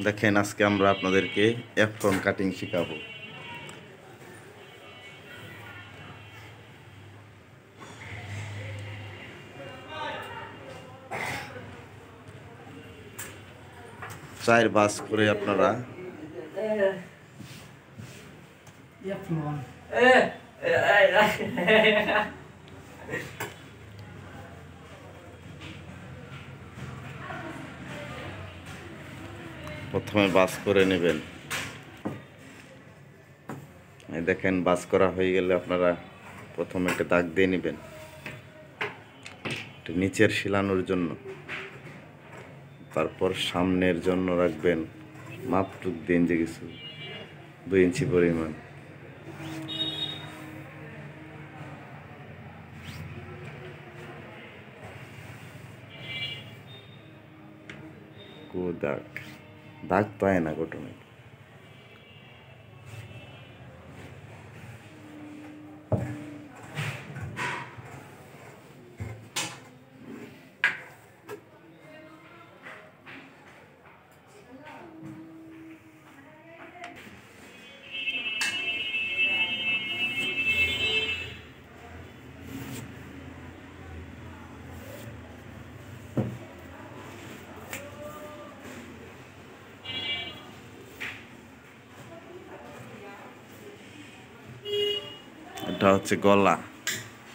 দেখেন আজকে আমরা আপনাদেরকে এফরন কাটিং শেখাবো। চার বাস করে আপনারা প্রথমে বাস করে নেবেন। দেখেন বাস করা হয়ে গেলে আপনারা প্রথমে একটা দাগ দিয়ে নেবেন নিচের শিলানোর জন্য, তারপর সামনের জন্য রাখবেন মাপটুক দিন যে কিছু 2 ইঞ্চি পরিমাণ। দাগ দাগ তো হয় না ঘটনা। এটা হচ্ছে গলা।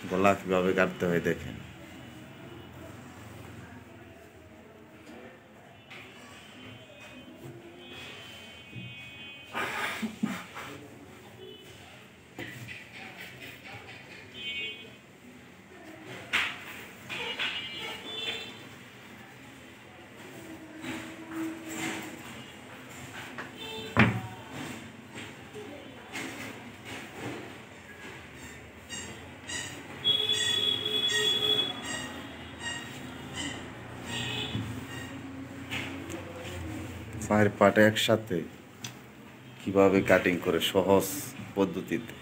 গলা কিভাবে কাটতে হয় দেখেন। চার পার্ট একসাথে কিভাবে কাটিং করে সহজ পদ্ধতিতে।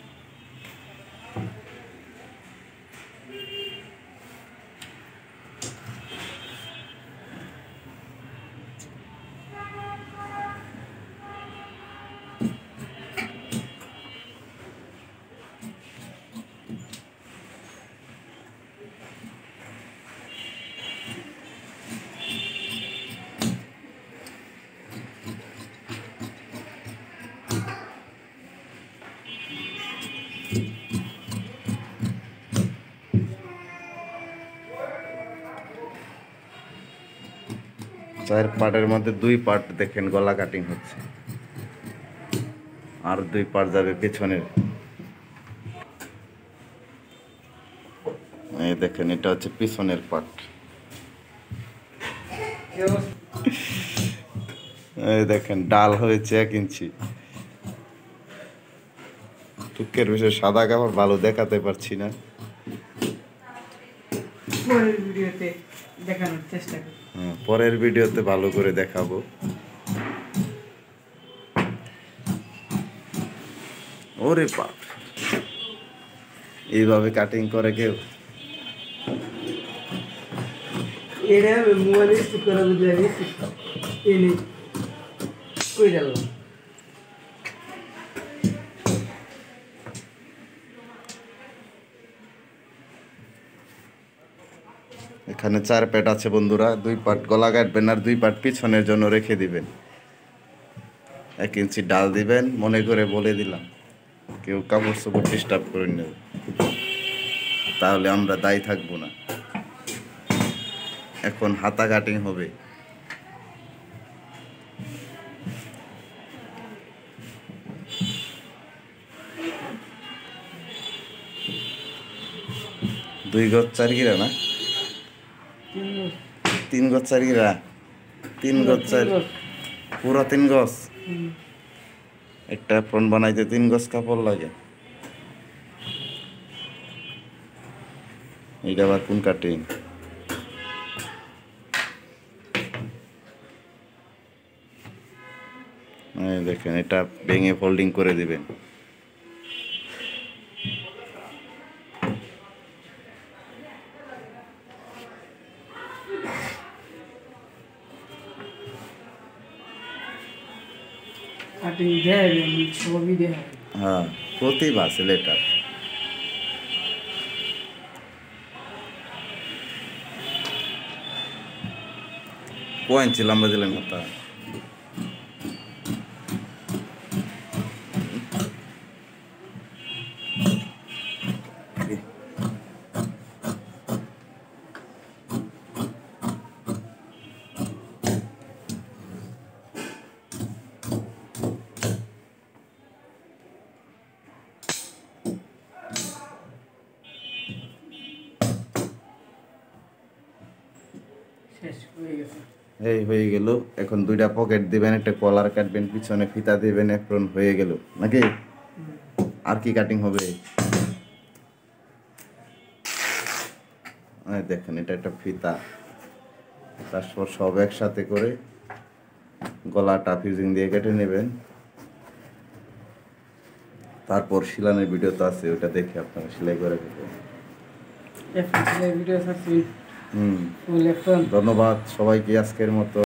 চার পার্টের মধ্যে 2 পার্ট দেখেন গলা কাটিং হচ্ছে, আর 2 পার্ট যাবে পেছনের। এই দেখেন এটা হচ্ছে পিছনের পার্ট। এই দেখেন ডাল হয়েছে 1 ইঞ্চি। টুকের বিষয়ে সাদা কাপড় ভালো দেখাতে পারছি না, পরের ভিডিওতে দেখানোর চেষ্টা করব। পরের ভিডিওতে ভালো করে দেখাবো। ওরে বাপ, এইভাবে কাটিং করে কেউ? এটা মোবাইলে শুট করা যদি আমি এনে কই গেল। এখানে 4 পার্ট আছে বন্ধুরা। 2 পার্ট গলা কাটবেন আর 2 পার্ট পিছনের জন্য রেখে দিবেন। 1 ইঞ্চি ডাল দিবেন, মনে করে বলে দিলাম, কেউ কাপড় চোপড় ডিস্টার্ব করে নেবে, তাহলে আমরা দায়ী থাকবো না। এখন হাতা কাটিং হবে। দুই গজ 4 গিরা না, 3 গজ 4 গিরা, 3 গজ 4, পুরো 3 গজ। একটা এপ্রন বানাইতে 3 গজ কাপড় লাগে। এইটা আবার কোন কাটিং? দেখেন এটা ভেঙে ফোল্ডিং করে দিবেন। কাটিং দেয় আমি ছবি দেয় হ্যাঁ প্রতিভা ছেলেটার। কয় ইঞ্চি লম্বা দিলেন মাথা? শেষ হয়ে গেছে। এই হয়ে গেল। এখন দুইটা পকেট দিবেন, একটা কলার কাটবেন, পিছনে ফিতা দিবেন, এফরন হয়ে গেল নাকি? আর কি কাটিং হবে? দেখেন এটা একটা ফিতা, তারপর সব একসাথে করে গলাটা ফিউজিং দিয়ে কেটে নেবেন। তারপর সেলাইয়ের ভিডিও তো আছে, ওটা দেখে আপনারা সেলাই করে দেবেন। ভিডিও ছাড়ছি। ধন্যবাদ সবাইকে আজকের মতো।